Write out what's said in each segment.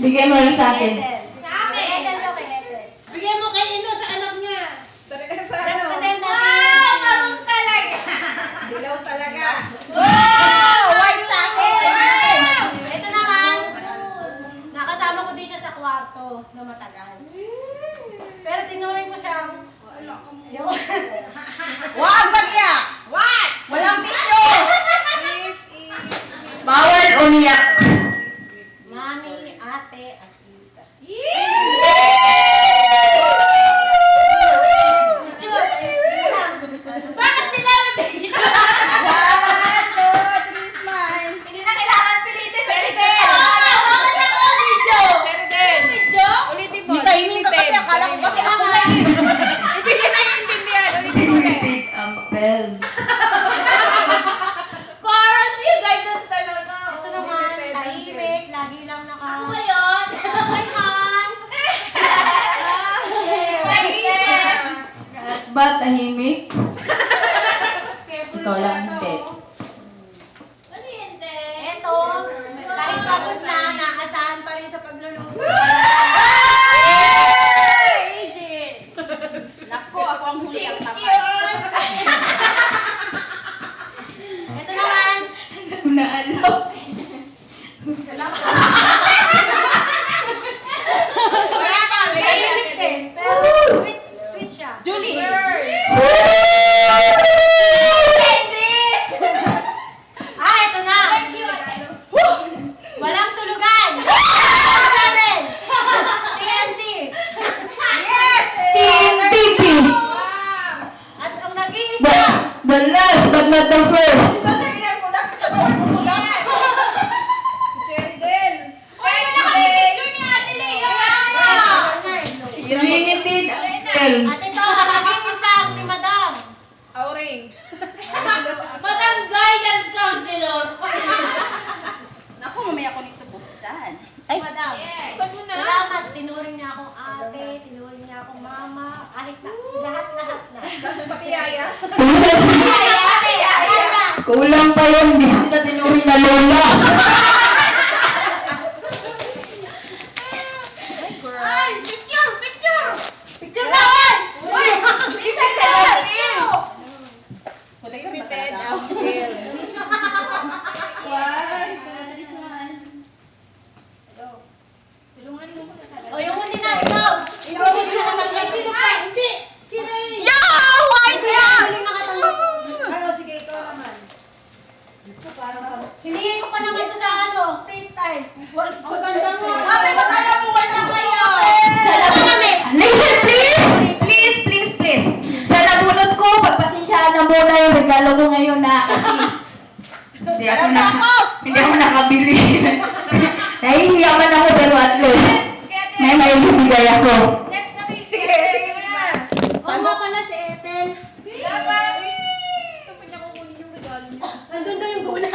Bigyan mo lang sa akin. Sa akin. Bigyan mo kay Ino sa anak niya. Sa ano? Wow! Maroon talaga! Dilaw talaga. Wow! White sa akin! Ito naman. Nakasama ko din siya sa kwarto na matagal. Pero tinuring ko siyang... Wag bagya! What? Walang tissue! Bawal umiyak. Mami, ate, at Lisa. Bakit sila mabilis? 1, 2, 3, smile. Hindi na kailangan pilitin. Sheridan! Bakit ako video? Sheridan! Video? Ulitin mo. Hindi tahimik ka kasi. Akala ko kasi ako na yun. Hindi niya naiintindihan. Ulitin mo ulit. Repeat ang papel. Parang yung guidance talaga. Ito naman, tahimik, lagi lang naka... Ano ba yun? Hi, Han! Ba tahimik? Ikaw lang hindi. Ano yun, te? Ito, kahit pagod na, naasahan pa rin sa pagluluto. Nako, ako ang huli ang tapat. Ito naman, Naalaw. wala pa, tahimik din. Pero sweet siya. Julie! Hindi! Ito na! Walang tulugan! Seven! TNT! Yes! TNT. At ang nag-iisa, The last but not the first. Limited film. at ito ang nag-iisa, si Madam. Auring. Madam Guidance Counselor! Naku, mamaya ko nito buksan. Si Madam. Saan mo na? Salamat, tinuring niya akong ate, tinuring niya akong mama, alit na, lahat na. Pati yaya. Kulang pa yun. Hindi kita tinuring na lola. Ay, picture! Picture! Picture naman! Uy! Picture! Repeated ang film. O, yung huli na, ikaw! Ikaw, picture ka lang. Sino pa? Hindi! Si Ray! White yan! Huling nakatanggap. Ano, sige, ikaw naman. Diyos ko, parang Hiningin ko pa naman ito sa freestyle. ang ganda mo. Ate, ba't alam mo wala kayo? Salamat namin! Listen, please! Please, please, please. Sa nabunot ko, pagpasensyahan na muna yung regalo ko ngayon na kasi hindi ako nakabili. Nahihiya man ako pero at least may maibibigay ako. Next na please. Sige, sige mo na. Oo nga pala si Ethel. Dapat. Saan pa niya kukunin yung regalo niya? Ang ganda yung gulay.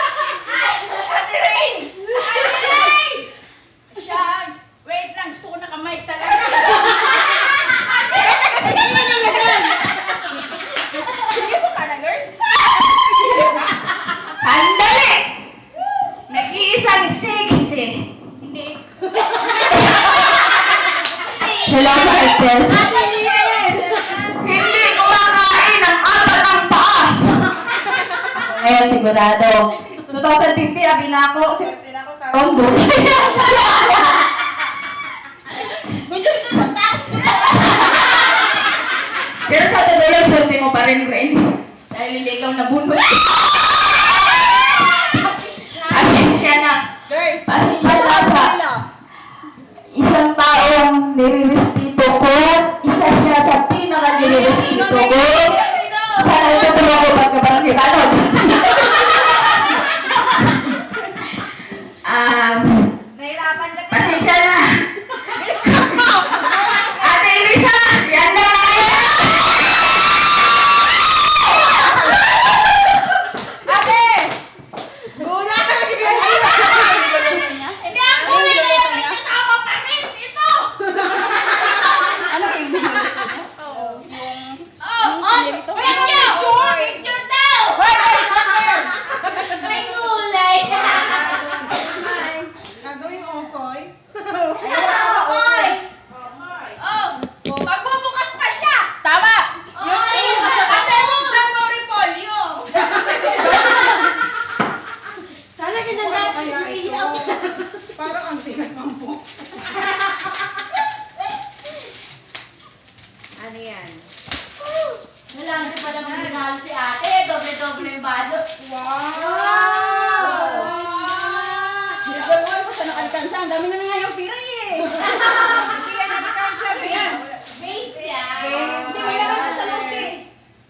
Ate Rain! Ate Rain! Siya, wait lang, gusto ko nakamay talaga. Seryoso ka na, girl? Sandali! Nag-iisang sexy. Hindi. Salamat, Ethel. Ate Liel! Hindi kumakain ng apat ang paa. Ngayon, sigurado. 2050, abinako. Swerte na ako, Carol. Rondo. Medyo dito magtakot ko na. Pero sa tuloy, swerte mo pa rin, Rain. Dahil hindi ikaw nabunod. Pasensya na. Girl, Pasensya na sa isang taong nire-respeto ko. Isa siya sa pinaka-nire-respeto ko. Sana itutuloy ko pagkabarang kibalog. Nahirapan ka ka. Pasensya na. Ate Elisa, yan na kayo. ate! Gula ka na, bigyan mo. Hindi ang kulay na yan. May kasama pa rin ito. kaya ito? Parang ang tigas ng buhok. Ano yan? Nalandi pa naman regalo si ate. Doble-doble yung balot. Wow! Nagawal ko sa nakalikansya. Ang dami na nga yung pira eh. Hindi yan nagkansya, Bes. Base yan. Base. Hindi, may laman pa sa loob eh.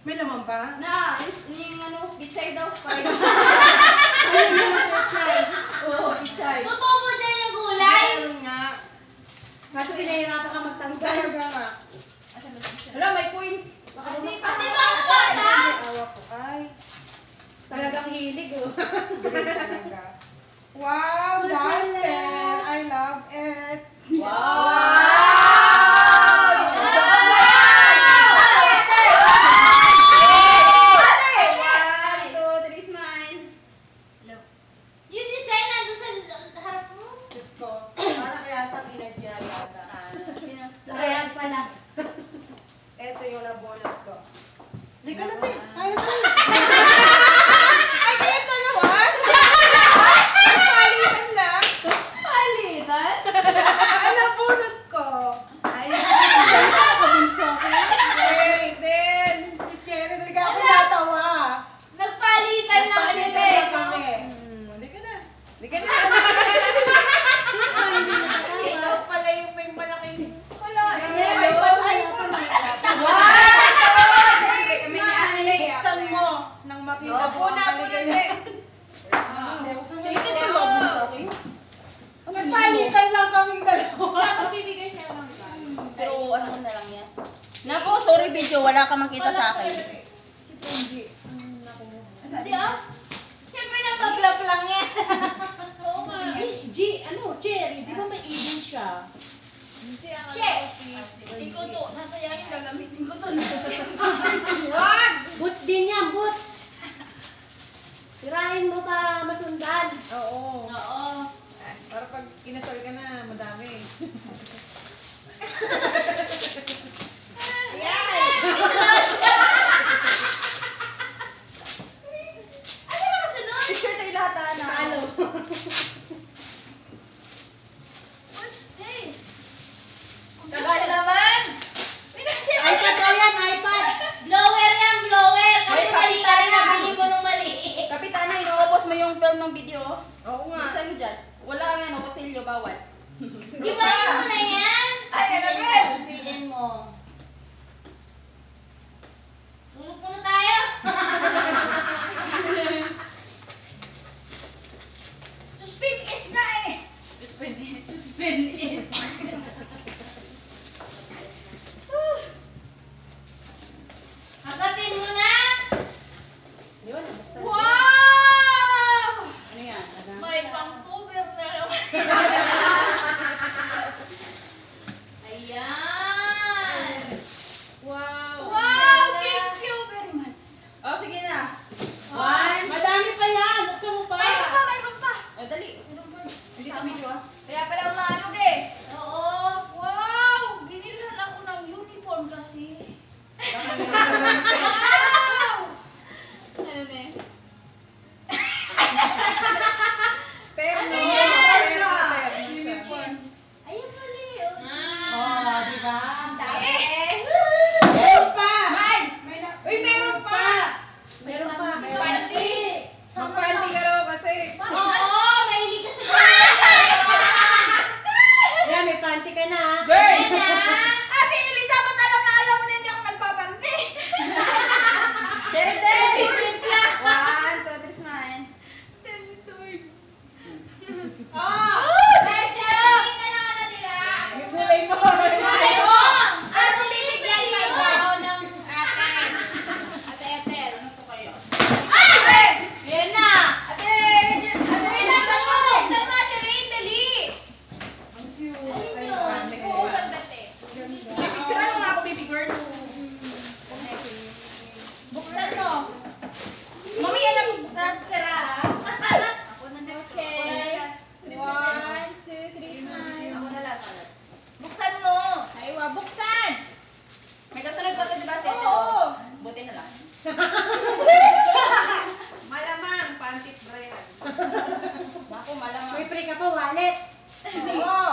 May laman ba? Na, yung ano, pichay daw. Oo, pichay. Totoo mo dyan yung gulay. Meron nga. Kaso pinahirapan ka magtanggal. Talaga nga. Hala, may coins. Pati ba ang bata? Ay, awa ko. Ay, Talagang hilig oh. green talaga. Wow, duster! I love it. One, two, three, smile. Yung design nandun sa harap mo. Diyos ko. Parang yata inadya yata. Kaya pala. Ito yung nabunot ko. Lika na, Tay. Ayaw na. Ay, kaya talawan? Palitan lang. Palitan? Ang nabunot ko. Ay, Cherry din. Si Cherry, hindi ka ako natawa. Nagpalitan lang sila Palitan eh. lang kami. Lika na. Lika na. Ikaw pala yung may malaking... Wala. Yellow. May patay pa. Buksan mo nang makita ko ang kaligay. May palitan lang kaming dalawa. Magbibigay siya ng regalo. Pero ano na lang yan. Nako, sorry video. Wala ka makita sa akin. Si Ponji. Hindi ah. Siyempre nagbablap lang yan. Oo nga. Cherry, di ba may ibon siya? Che! Ikaw to, sasayangin gagamitin ko to. Wag! Boots din yan, boots. Sirahin mo para masundan. Oo. Oo. Para pag kinasal ka na, madami. Ano na kasunod? Picture tayo lahat na. Ano? What's this? Tagal naman! iPad daw yan, iPad. Blower yan, blower! Kasi Ay, mali ka rin kapitana. nabili mo nung mali. Kapitana, inuubos mo yung film ng video. Oo nga. Bilisan mo dyan. Wala nga, no, kutsilyo, bawal. Gibayin mo na yan! Ay, Annabelle! Sisin mo. Tulog muna tayo! Suspend is na eh. Suspend is. Hagatin mo na! Di ba, nabuksan? Wow! Ano yan? May pang-cover na naman. Ayan! Wow. Wow! Thank you very much. Oh, sige na. One. Madami pa yan. Buksan mo pa. Mayroon pa, mayroon pa. Oh, dali. Hindi ka video ah. Kaya pala umalog eh. Naku, malamang. May free ka pa wallet. Oo.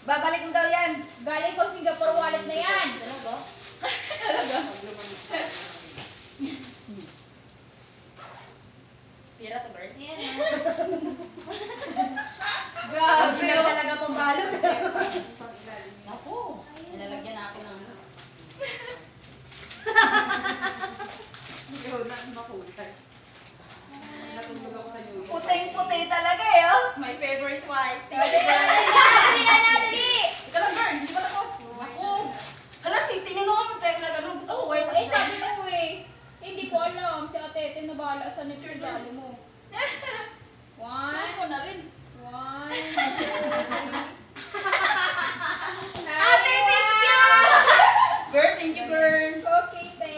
Babalik mo daw yan. Galing ko Singapore wallet na yan. Pira to, girl. Yan. Grabe Grabe. na talaga pambalot. Naku, nilalagyan na ako ng... Ikaw na, makulay. Natulog ako sa New York. Puting-puti talaga eh, oh. My favorite white. Dali, dali, dali. Ikaw lang, girl. Hindi pa tapos. Naku. Hala, si tinunuan mo tayo na gano'n. Gusto ko white. Eh, sabi mo eh. Hindi ko alam. Si Ate Ete nabala sa nature dalo mo. Saan ko na rin. One. Ate, thank you. Girl, thank you, girl. Okay, te.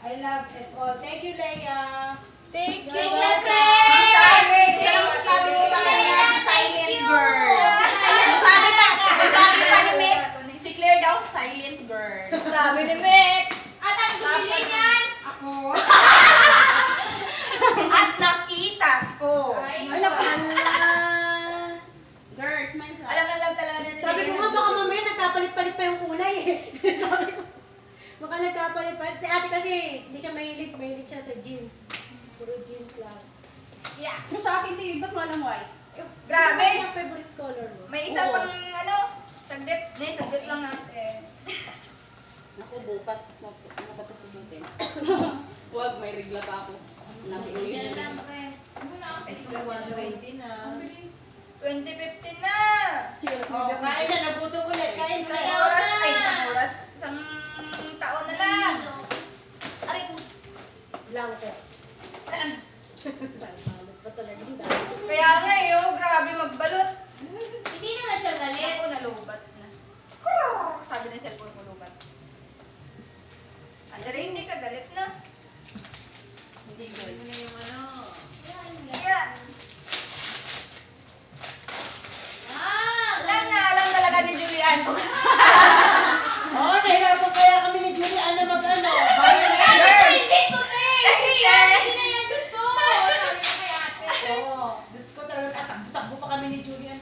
I love it all. Thank you, Leia. Thank you. Thank you, Ang friend. sabi, isa lang masasabi ko sa kanya, silent girl. Ang sabi pa ni Mix, si Claire daw, silent girl. Sabi ni Mix. At ang bumili niyan? Ako. At nakita ko. Ay, Wala pa. Girl, smile sa. Alam na lang talaga natin. Sabi ko nga baka mamaya nagkapalit-palit pa yung kulay eh. Sabi ko, baka nagkapalit-palit. Si ate kasi hindi siya mahilig. Mahilig siya sa jeans. Puro jeans lang. Yeah. Pero sa akin, di, ba't walang white? Grabe. Ano yung favorite color mo? May isa pang ano, saglit. Hindi, saglit lang na. Ako bukas, nakapasusutin. Huwag, may regla pa ako. Yan lang, friend. Ano na ang Extra 120 na. 2015 na. Oh, kain na. Nabuto ulit. Kain Isang ulit. oras, ay isang oras. Isang taon na lang. Aray, Lang steps. kaya nga eh, oh, grabe magbalot. Hindi naman siya galit. Ako nalubat na. Kurr! Sabi ng cellphone ko lubat. Andre, hindi ka galit na. Hindi girl. Yeah. Alam talaga ni Julian. Oo, nahirapan kaya kami ni Julian na mag-ano. Hindi ko, te. Hindi yan. Hindi na yan gusto. Sabi ko kay ate. Oo. Diyos ko talaga, takbo pa kami ni Julian.